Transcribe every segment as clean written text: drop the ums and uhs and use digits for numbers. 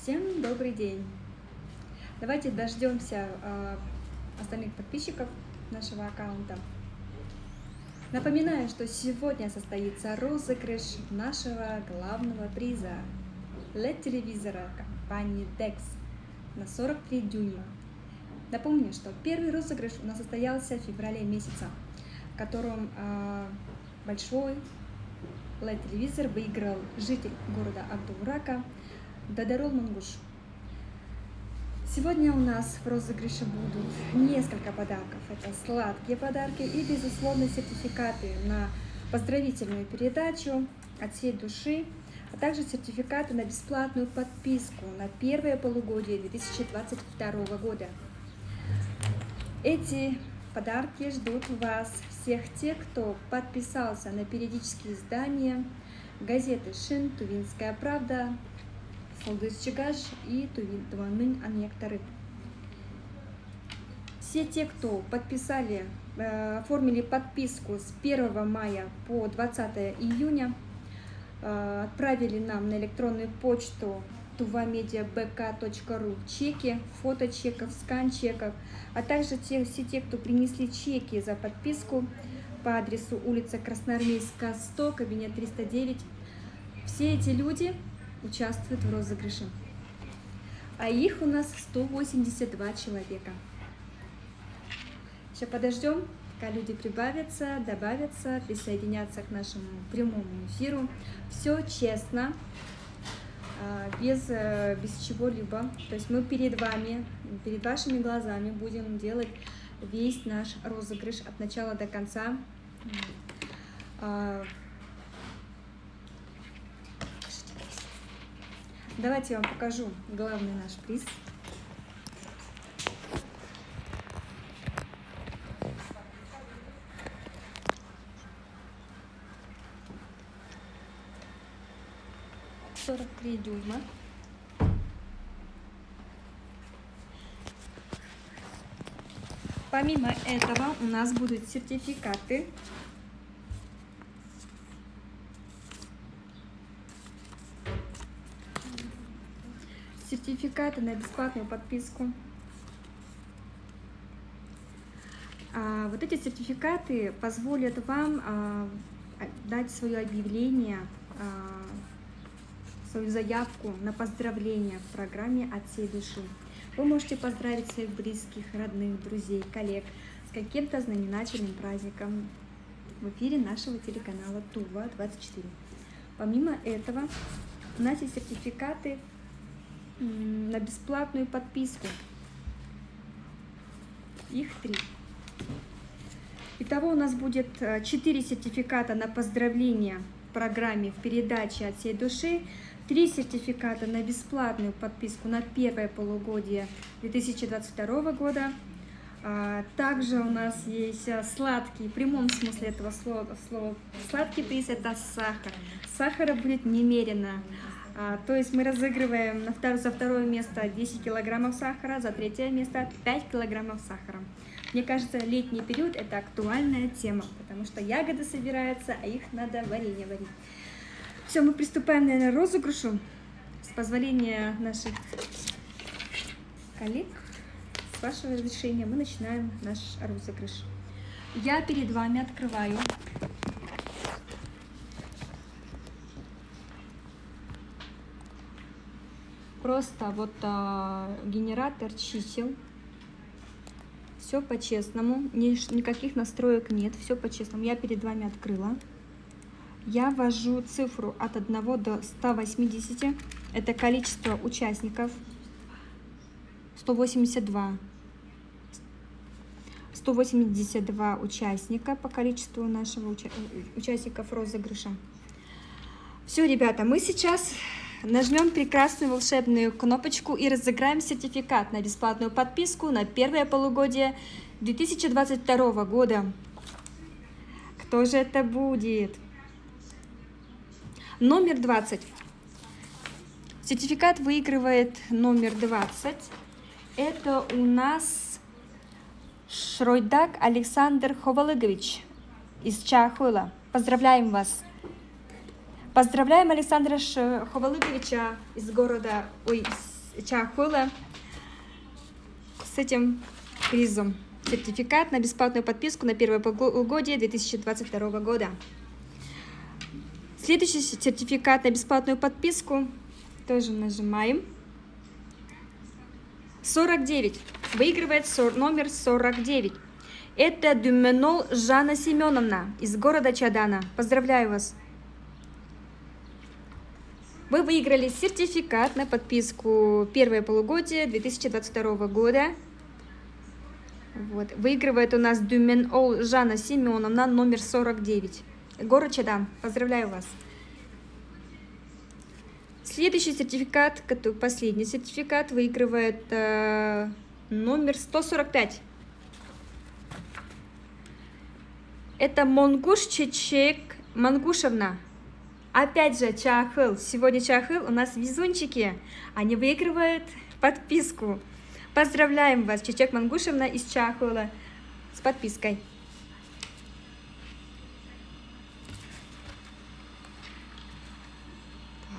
Всем добрый день! Давайте дождемся остальных подписчиков нашего аккаунта. Напоминаю, что сегодня состоится розыгрыш нашего главного приза LED-телевизора компании DEX на 43 дюйма. Напомню, что первый розыгрыш у нас состоялся в феврале месяце, в котором большой LED-телевизор выиграл житель города Агдаурака Дадарол Мангуш. Сегодня у нас в розыгрыше будут несколько подарков. Это сладкие подарки и, безусловно, сертификаты на поздравительную передачу от всей души, а также сертификаты на бесплатную подписку на первое полугодие 2022 года. Эти подарки ждут вас, всех тех, кто подписался на периодические издания газеты «Шин», «Тувинская правда», «Солдыс-Чигаш» и «Туванның Аннектары». Все те, кто оформили подписку с 1 мая по 20 июня, отправили нам на электронную почту tuvamediabk.ru чеки, фото чеков, скан чеков, а также все те, кто принесли чеки за подписку по адресу улица Красноармейская, 100, кабинет 309. Все эти люди участвуют в розыгрыше, а их у нас 182 человека. Еще подождем, пока люди прибавятся, добавятся, присоединятся к нашему прямому эфиру. Все честно, без чего-либо. То есть мы перед вами, перед вашими глазами будем делать весь наш розыгрыш от начала до конца. Давайте я вам покажу главный наш приз. «43 дюйма». Помимо этого у нас будут сертификаты на бесплатную подписку. Вот эти сертификаты позволят вам дать свое объявление, свою заявку на поздравление в программе «От всей души». Вы можете поздравить своих близких, родных, друзей, коллег с каким-то знаменательным праздником в эфире нашего телеканала Тува-24. Помимо этого, у нас есть сертификаты на бесплатную подписку. Их 3. Итого у нас будет 4 сертификата на поздравление в программе в передаче «От всей души», 3 сертификата на бесплатную подписку на первое полугодие 2022 года. Также у нас есть сладкий, в прямом смысле этого слова, сладкий приз — это сахар. Сахара будет немерено. То есть мы разыгрываем за второе место 10 килограммов сахара, за третье место 5 килограммов сахара. Мне кажется, летний период — это актуальная тема, потому что ягоды собираются, а их надо варенье варить. Все, мы приступаем, наверное, к розыгрышу. С позволения наших коллег, с вашего разрешения, мы начинаем наш розыгрыш. Я перед вами открываю просто генератор чисел. Все по-честному, никаких настроек нет, все по-честному. Я перед вами открыла. Я ввожу цифру от 1 до 180. Это количество участников. 182. 182 участника по количеству нашего участников розыгрыша. Все, ребята, мы сейчас нажмем прекрасную волшебную кнопочку и разыграем сертификат на бесплатную подписку на первое полугодие 2022 года. Кто же это будет? Номер 20. Сертификат выигрывает номер 20. Это у нас Шройдак Александр Ховалыгович из Чахуйла. Поздравляем вас! Поздравляем Александра Ховалыговича из Чахула с этим призом. Сертификат на бесплатную подписку на первое полугодие 2022 года. Следующий сертификат на бесплатную подписку. Тоже нажимаем. 49. Выигрывает номер 49. Это Дюменол Жанна Семеновна из города Чадана. Поздравляю вас. Вы выиграли сертификат на подписку первое полугодие 2022 года. Вот. Выигрывает у нас Дюменол Жанна Семеновна, номер 49. Город Чадан. Поздравляю вас. Следующий сертификат, последний сертификат, выигрывает номер 145. Это Монгуш Чечек Мангушевна. Опять же, Чахыл. Сегодня Чахыл у нас везунчики. Они выигрывают подписку. Поздравляем вас, Чечек Мангушевна из Чахыла, с подпиской.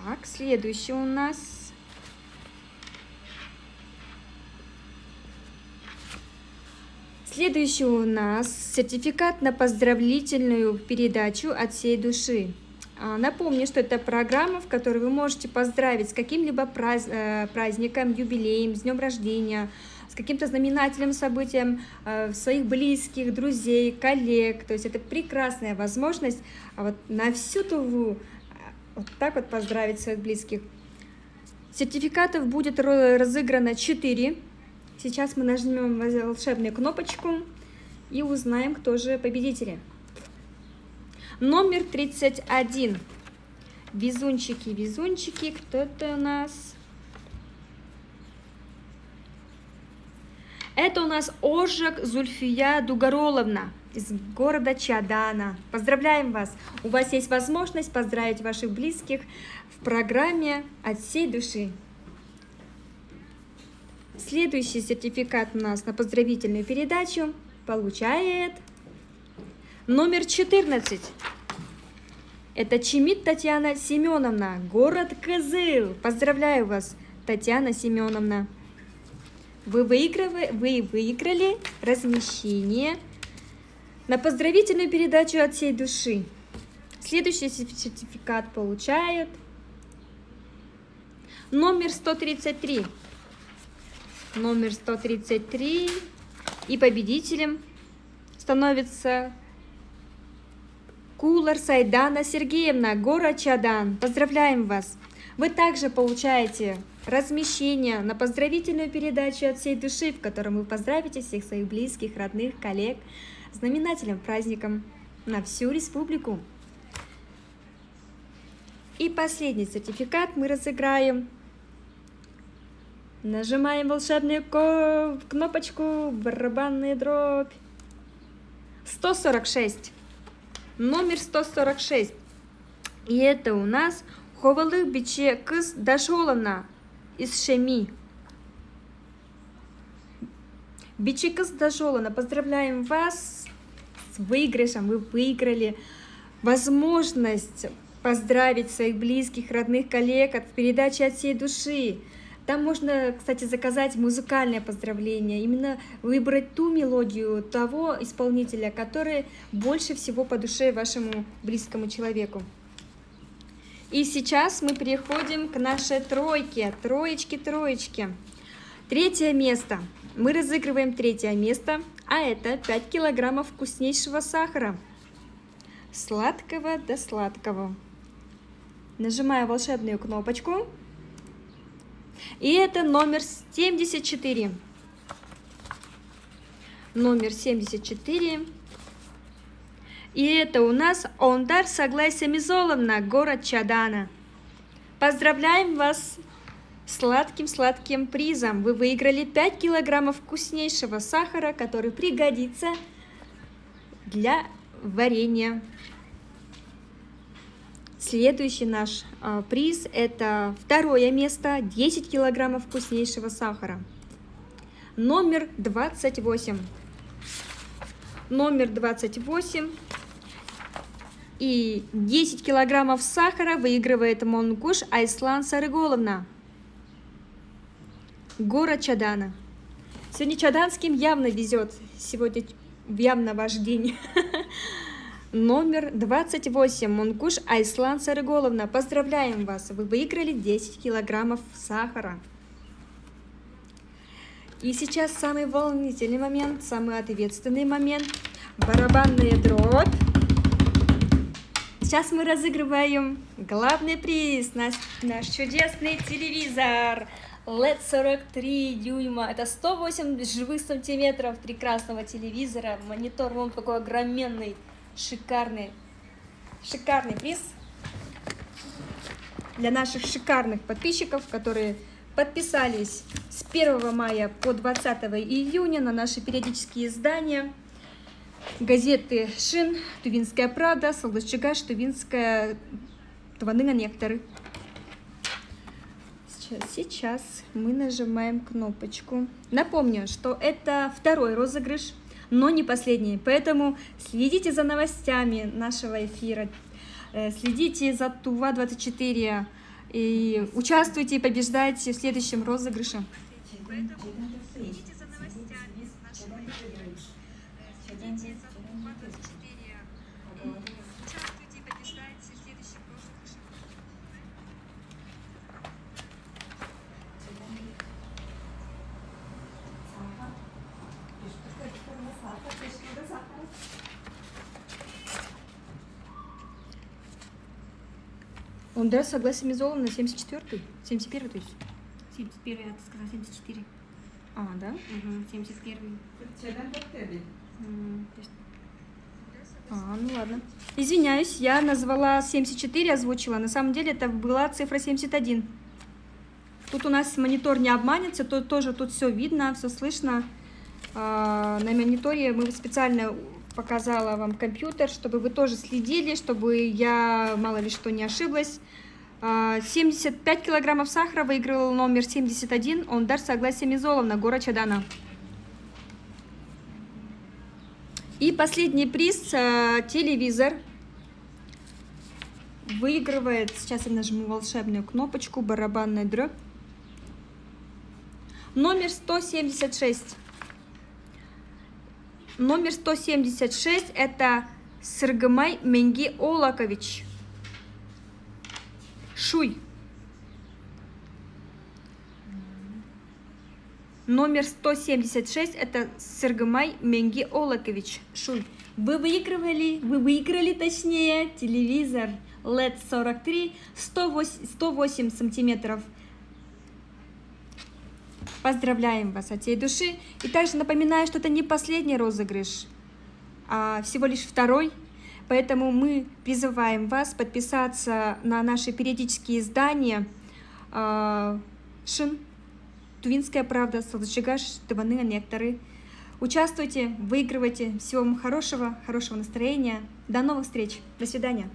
Так, следующий у нас. Следующий у нас сертификат на поздравительную передачу от всей души. Напомню, что это программа, в которой вы можете поздравить с каким-либо праздником, юбилеем, с днем рождения, с каким-то знаменательным событием своих близких, друзей, коллег. То есть это прекрасная возможность вот на всю Туву вот так вот поздравить своих близких. Сертификатов будет разыграно 4. Сейчас мы нажмем волшебную кнопочку и узнаем, кто же победители. Номер 31. Везунчики, везунчики. Кто это у нас? Это у нас Ожег Зульфия Дугароловна из города Чадана. Поздравляем вас! У вас есть возможность поздравить ваших близких в программе «От всей души». Следующий сертификат у нас на поздравительную передачу получает номер 14. Это Чемит Татьяна Семеновна, город Кызыл. Поздравляю вас, Татьяна Семеновна. Вы выиграли размещение на поздравительную передачу от всей души. Следующий сертификат получает номер 133. Номер 133. И победителем становится Кулар Сайдана Сергеевна, город Чадан. Поздравляем вас! Вы также получаете размещение на поздравительную передачу от всей души, в котором вы поздравите всех своих близких, родных, коллег с знаменательным праздником на всю республику. И последний сертификат мы разыграем. Нажимаем волшебную кнопочку, барабанная дробь. 146. Номер 146. И это у нас Ховалых Биче Кыз Дашоловна из Шеми. Биче Кыз Дашоловна, поздравляем вас с выигрышем. Вы выиграли возможность поздравить своих близких, родных, коллег от передачи «От всей души». Там можно, кстати, заказать музыкальное поздравление, именно выбрать ту мелодию того исполнителя, который больше всего по душе вашему близкому человеку. И сейчас мы переходим к нашей тройке, троечки. Третье место. Мы разыгрываем третье место, а это 5 килограммов вкуснейшего сахара. Сладкого до сладкого. Нажимаю волшебную кнопочку. И это номер 74. Номер 74. И это у нас Ондар Саглай Самизоловна, город Чадана. Поздравляем вас с сладким призом. Вы выиграли 5 килограммов вкуснейшего сахара, который пригодится для варенья. Следующий наш приз – это второе место, 10 килограммов вкуснейшего сахара. Номер 28. Номер 28. И 10 килограммов сахара выигрывает Монгуш Айслан Сарыголовна. город Чадана. Сегодня чаданским явно везет. Сегодня явно ваш день. Номер 28. Мункуш Айслан Сарыголовна. Поздравляем вас. Вы выиграли 10 килограммов сахара. И сейчас самый волнительный момент, самый ответственный момент. Барабанная дробь. Сейчас мы разыгрываем главный приз. Наш чудесный телевизор. LED 43 дюйма. Это 108 живых сантиметров прекрасного телевизора. Монитор вон какой огроменный. Шикарный приз для наших шикарных подписчиков, которые подписались с 1 мая по 20 июня на наши периодические издания газеты «Шин», «Тувинская правда», «Салдашчигаш», «Тувинская», «Тваны некоторые». Сейчас мы нажимаем кнопочку. Напомню, что это второй розыгрыш, но не последний. Поэтому следите за новостями нашего эфира, следите за Тува-24 и участвуйте и побеждайте в следующем розыгрыше. Следите за новостями нашего эфира, следите за Тува-24 и участвуйте и побеждайте в следующем розыгрыше. Он даст согласие Мизолова на 74-й? 71-й, то есть? 71-й, я сказала 74. А, да? Угу, 71-й. Ну ладно. Извиняюсь, я назвала 74, озвучила. На самом деле это была цифра 71. Тут у нас монитор не обманется, тут тоже тут все видно, все слышно. На мониторе мы специально показала вам компьютер, чтобы вы тоже следили, чтобы я мало ли что не ошиблась. 75 килограммов сахара выиграл номер 71, он даст согласие Мизоловна, город Чадана. И последний приз, телевизор, выигрывает, сейчас я нажму волшебную кнопочку, барабанная дробь, номер 176. Номер 176 это Сыргымай Менги Олакович. Шуй. Номер 176 это Сыргымай Менги Олакович. Шуй. Вы выиграли точнее телевизор LED 43 108 сантиметров. Поздравляем вас от всей души. И также напоминаю, что это не последний розыгрыш, а всего лишь второй. Поэтому мы призываем вас подписаться на наши периодические издания «Шин», «Тувинская правда», «Салдашчигаш», «Тваны некоторые». Участвуйте, выигрывайте. Всего вам хорошего настроения. До новых встреч. До свидания.